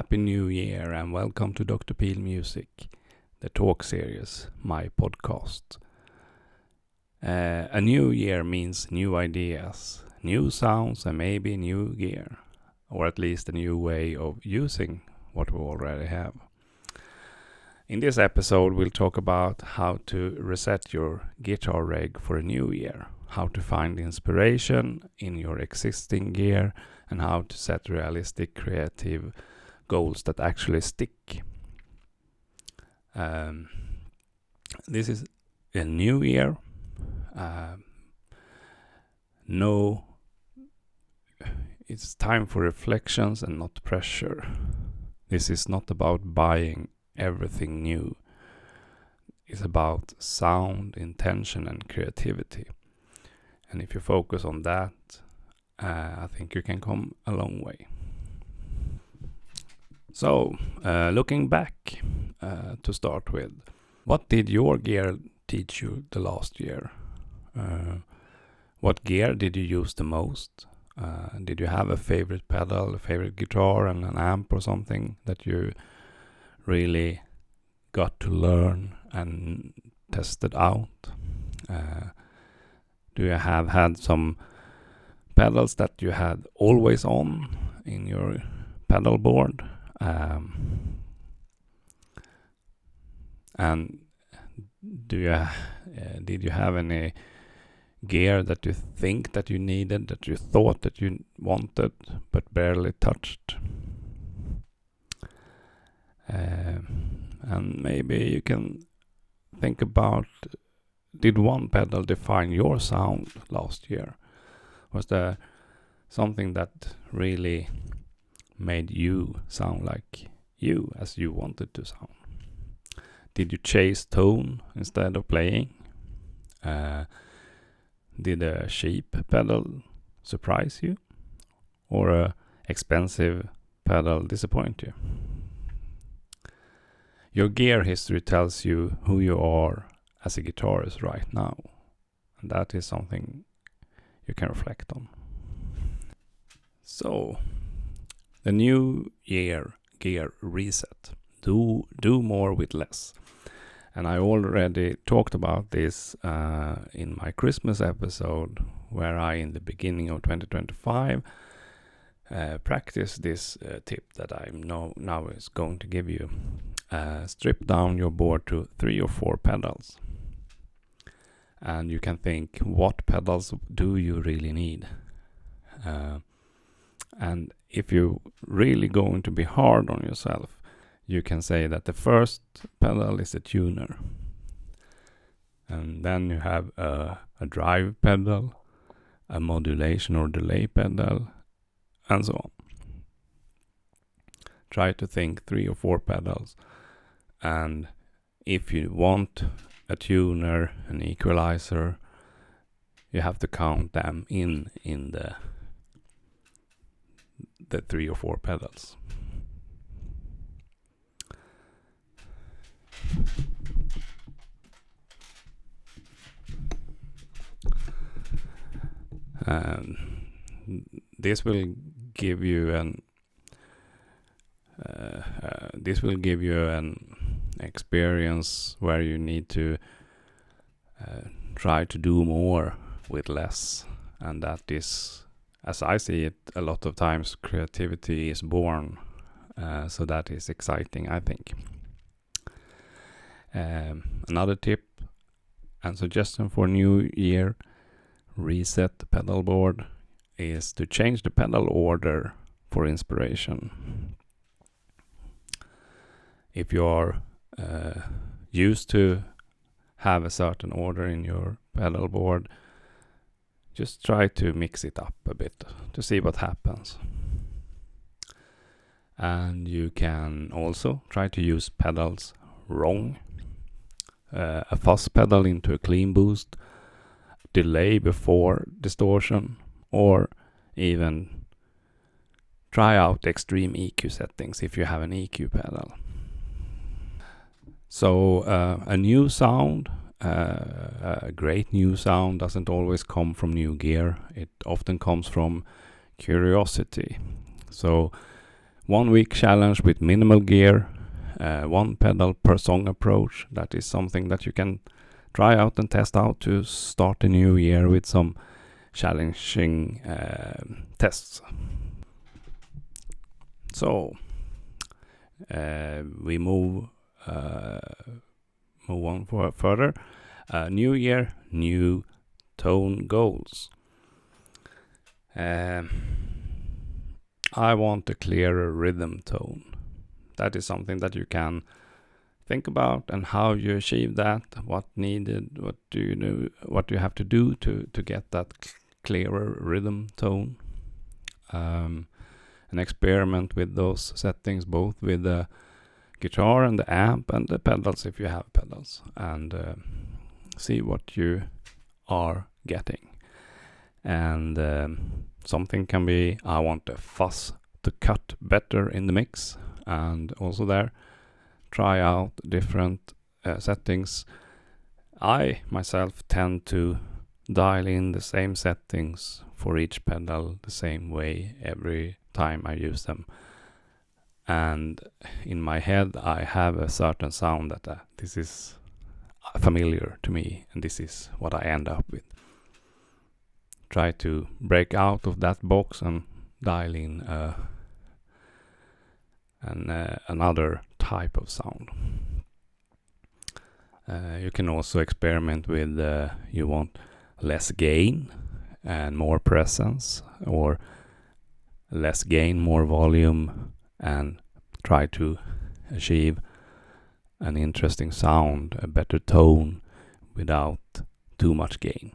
Happy New Year and welcome to Drpeel Music, the talk series, my podcast. A new year means new ideas, new sounds and maybe new gear, or at least a new way of using what we already have. In this episode we'll talk about how to reset your guitar rig for a new year, how to find inspiration in your existing gear, and how to set realistic creative goals that actually stick. This is a new year. It's time for reflections and not pressure. This is not about buying everything new. It's about sound, intention and creativity. And if you focus on that, I think you can come a long way. So, looking back to start with, what did your gear teach you the last year? What gear did you use the most? Did you have a favorite pedal, a favorite guitar and an amp or something that you really got to learn and tested out? Do you have had some pedals that you had always on in your pedal board? And did you have any gear that you think that you needed, that you thought that you wanted but barely touched? And maybe you can think about, did one pedal define your sound last year? Was there something that really made you sound like you as you wanted to sound? Did you chase tone instead of playing? Did a cheap pedal surprise you? Or a expensive pedal disappoint you? Your gear history tells you who you are as a guitarist right now. And that is something you can reflect on. So, the new year gear reset. Do more with less. And I already talked about this in my Christmas episode, where I, in the beginning of 2025, practiced this tip that I'm now is going to give you. Strip down your board to 3 or 4 pedals. And you can think, what pedals do you really need? And if you're really going to be hard on yourself, you can say that the first pedal is a tuner. And then you have a drive pedal, a modulation or delay pedal, and so on. Try to think 3 or 4 pedals. And if you want a tuner, an equalizer, you have to count them in the 3 or 4 pedals. This will give you an experience where you need to try to do more with less, and that is, as I see it, a lot of times creativity is born. So that is exciting, I think. Another tip and suggestion for New Year reset the pedal board is to change the pedal order for inspiration. If you are used to have a certain order in your pedal board, just try to mix it up a bit to see what happens. And you can also try to use pedals wrong. A fuzz pedal into a clean boost, delay before distortion, or even try out extreme EQ settings if you have an EQ pedal. So a new sound, a great new sound doesn't always come from new gear. It often comes from curiosity. So 1 week challenge with minimal gear, 1 pedal per song approach. That is something that you can try out and test out to start the new year with some challenging tests. So we move on further. New year, new tone goals. I want a clearer rhythm tone. That is something that you can think about, and how you achieve that, what needed, what do you do, what you have to do to get that clearer rhythm tone. And experiment with those settings, both with the guitar and the amp and the pedals if you have pedals, and see what you are getting. And something can be, I want the fuzz to cut better in the mix, and also there try out different settings. I myself tend to dial in the same settings for each pedal the same way every time I use them, and in my head I have a certain sound that this is familiar to me, and this is what I end up with. Try to break out of that box and dial in another type of sound. You can also experiment with you want less gain and more presence, or less gain, more volume, and try to achieve an interesting sound, a better tone without too much gain.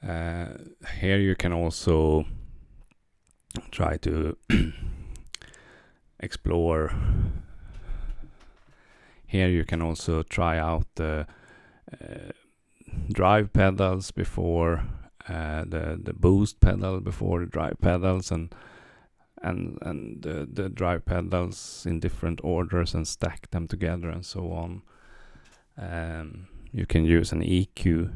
Here you can also try to explore. Here you can also try out the drive pedals before the boost pedal before the drive pedals, and the drive pedals in different orders and stack them together and so on. You can use an EQ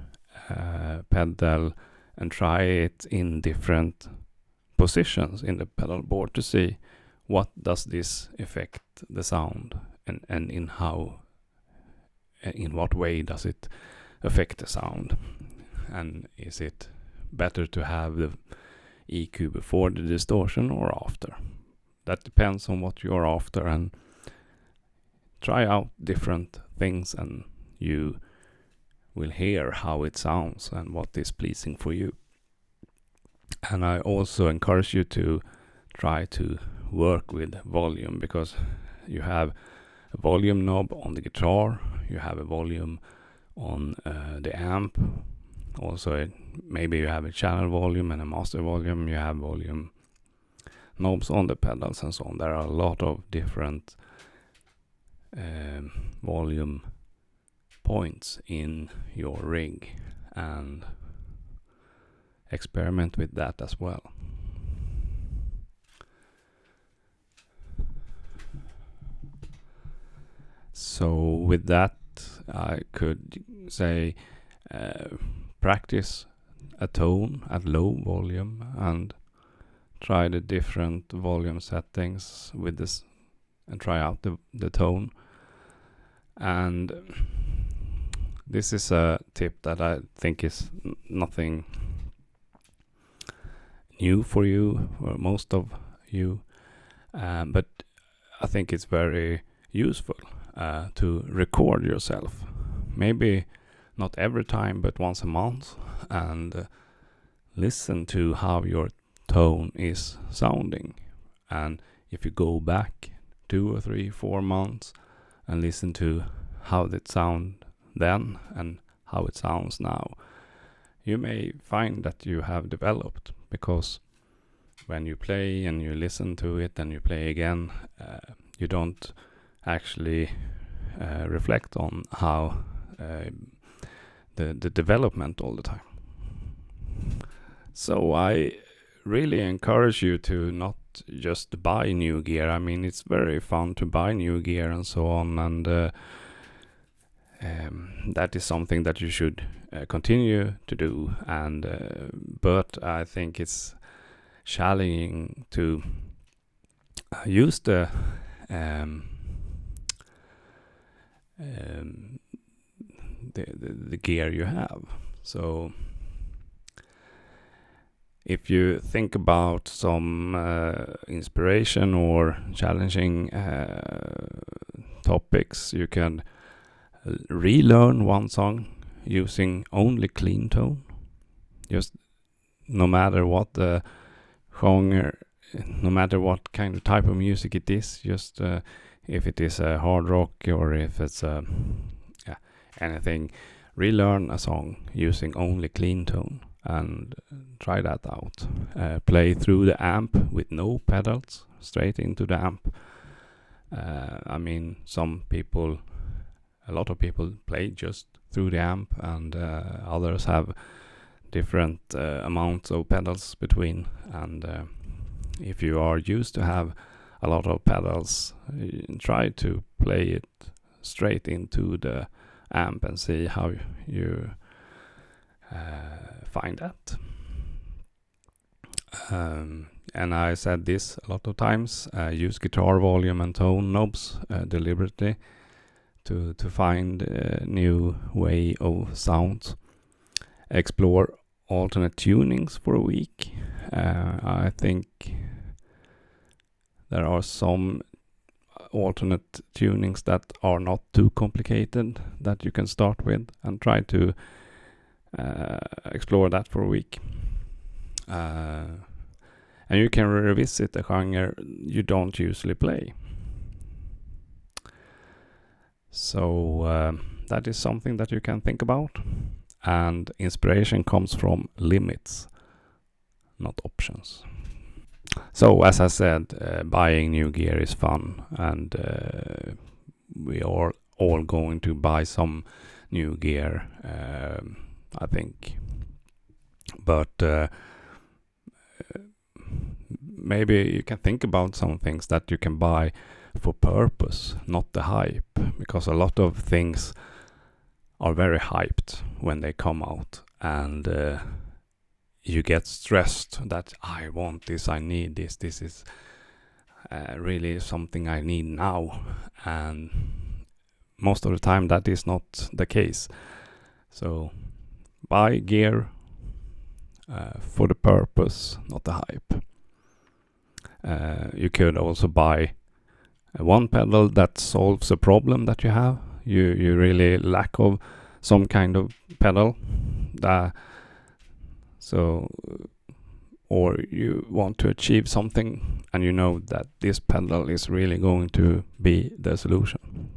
pedal and try it in different positions in the pedal board to see what does this affect the sound, and in what way does it affect the sound, and is it better to have the EQ before the distortion or after. That depends on what you're after, and try out different things and you will hear how it sounds and what is pleasing for you. And I also encourage you to try to work with volume, because you have a volume knob on the guitar, you have a volume on the amp, also maybe you have a channel volume and a master volume, you have volume knobs on the pedals and so on. There are a lot of different volume points in your rig, and experiment with that as well. So with that, I could say practice a tone at low volume and try the different volume settings with this, and try out the tone. And this is a tip that I think is nothing new for you, or most of you, but I think it's very useful to record yourself, maybe not every time but once a month, and listen to how your tone is sounding. And if you go back 2 or 3, 4 months and listen to how it sound then and how it sounds now, you may find that you have developed, because when you play and you listen to it and you play again, you don't actually reflect on how the development all the time. So I really encourage you to not just buy new gear. I mean, it's very fun to buy new gear and so on, and that is something that you should continue to do. And but I think it's challenging to use the gear you have. So if you think about some inspiration or challenging topics, you can relearn one song using only clean tone. Just no matter what the genre, no matter what kind of type of music it is, just if it is a hard rock or if it's anything, relearn a song using only clean tone and try that out. Play through the amp with no pedals, straight into the amp. I mean, a lot of people play just through the amp, and others have different amounts of pedals between. And if you are used to have a lot of pedals, try to play it straight into the amp and see how you find that. And I said this a lot of times, use guitar volume and tone knobs deliberately to find a new way of sounds. Explore alternate tunings for a week. I think there are some alternate tunings that are not too complicated that you can start with, and try to explore that for a week. And you can revisit a genre you don't usually play. So that is something that you can think about. And inspiration comes from limits, not options. So as I said, buying new gear is fun, and we are all going to buy some new gear, I think. But maybe you can think about some things that you can buy for purpose, not the hype, because a lot of things are very hyped when they come out, and you get stressed that I want this, I need this, this is really something I need now, and most of the time that is not the case. So buy gear for the purpose, not the hype. You could also buy one pedal that solves a problem that you have. You really lack of some kind of pedal, or you want to achieve something and you know that this pedal is really going to be the solution.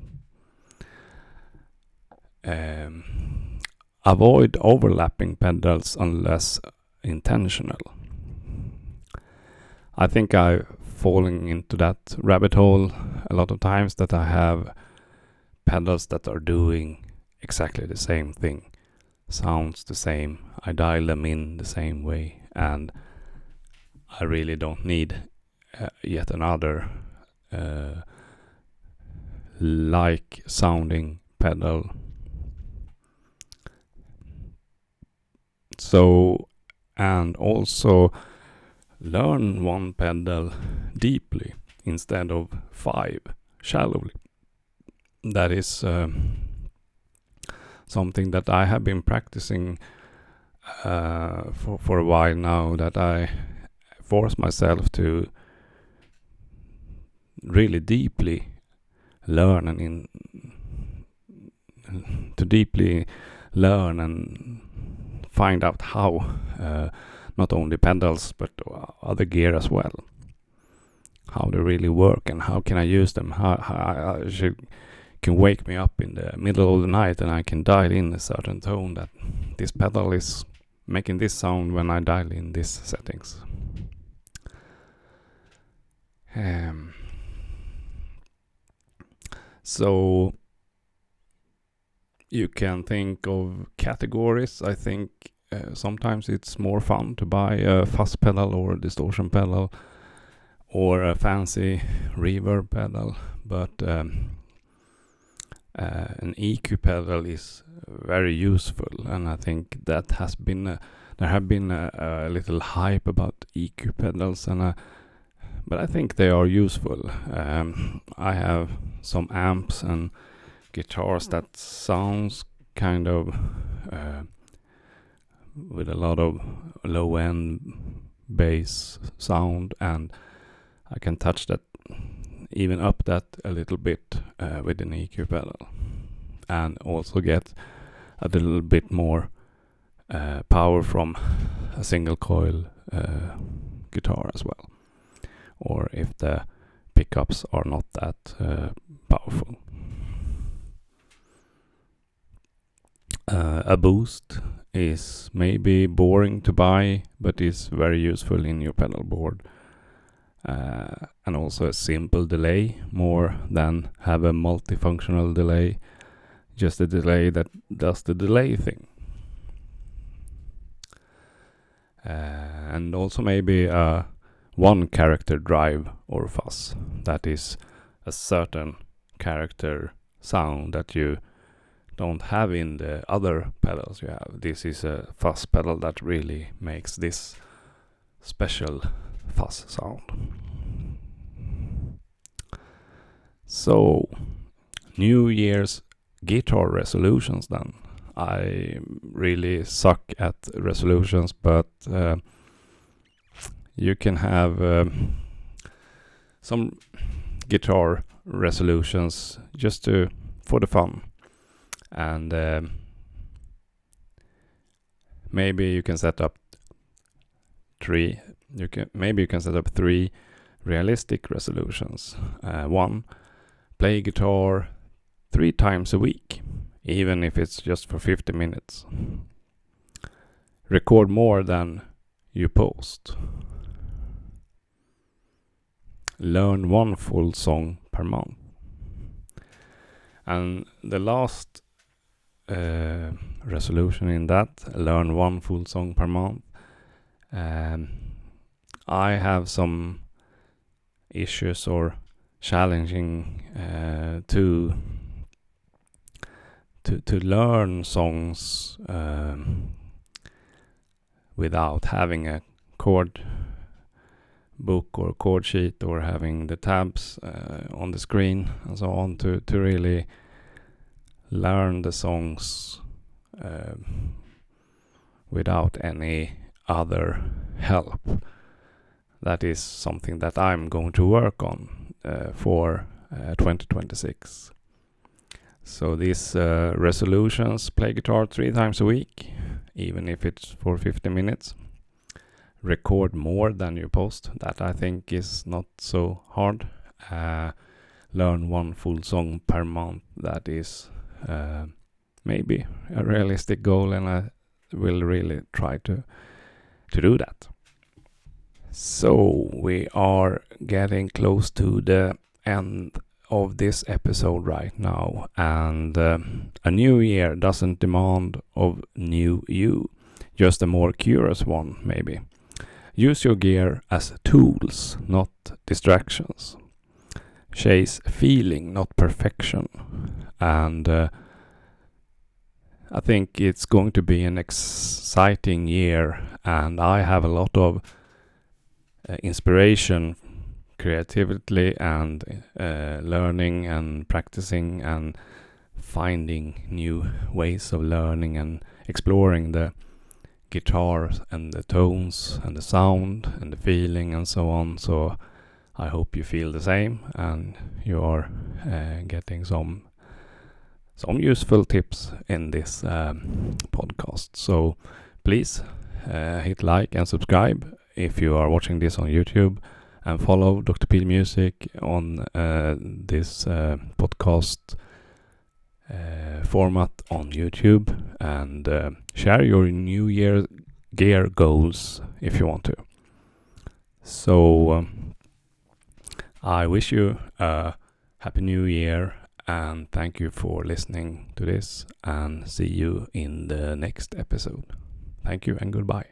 Avoid overlapping pedals unless intentional. I think I've fallen into that rabbit hole a lot of times, that I have pedals that are doing exactly the same thing, sounds the same, I dial them in the same way, and I really don't need yet another like sounding pedal. So, and also learn one pedal deeply instead of 5 shallowly. That is something that I have been practicing for a while now, that I force myself to really deeply learn and find out how not only pedals but other gear as well, how they really work and how can I use them, how can wake me up in the middle of the night and I can dial in a certain tone that this pedal is making this sound when I dial in these settings. So you can think of categories. I think sometimes it's more fun to buy a fuzz pedal or a distortion pedal or a fancy reverb pedal, but an EQ pedal is very useful, and I think that has been there have been a little hype about EQ pedals, but I think they are useful. I have some amps and guitars that sounds kind of with a lot of low-end bass sound, and I can touch that, even up that a little bit with an EQ pedal, and also get a little bit more power from a single coil guitar as well, or if the pickups are not that powerful. A boost is maybe boring to buy, but is very useful in your pedal board. And also a simple delay, more than have a multifunctional delay, just a delay that does the delay thing. And also maybe a one character drive or fuzz, that is a certain character sound that you don't have in the other pedals you have. This is a fuzz pedal that really makes this special fuzz sound. So, New Year's guitar resolutions then. I really suck at resolutions, but you can have some guitar resolutions just for the fun. And maybe you can set up three realistic resolutions. One, play guitar 3 times a week, even if it's just for 50 minutes. Record more than you post. Learn 1 full song per month. And the last resolution in that, learn 1 full song per month. I have some issues or challenging to learn songs without having a chord book or chord sheet, or having the tabs on the screen and so on, to really learn the songs without any other help. That is something that I'm going to work on for 2026. So these resolutions: play guitar 3 times a week, even if it's for 50 minutes. Record more than you post. That I think is not so hard. Learn 1 full song per month. That is maybe a realistic goal, and I will really try to do that. So we are getting close to the end of this episode right now, and a new year doesn't demand of new you, just a more curious one maybe. Use your gear as tools, not distractions. Chase feeling, not perfection. And I think it's going to be an exciting year, and I have a lot of inspiration, creativity, and learning and practicing and finding new ways of learning and exploring the guitar and the tones and the sound and the feeling and so on. So I hope you feel the same, and you are getting some useful tips in this podcast. So please hit like and subscribe if you are watching this on YouTube, and follow Drpeel Music on this podcast format on YouTube, and share your New Year gear goals if you want to. So I wish you a happy new year, and thank you for listening to this, and see you in the next episode. Thank you and goodbye.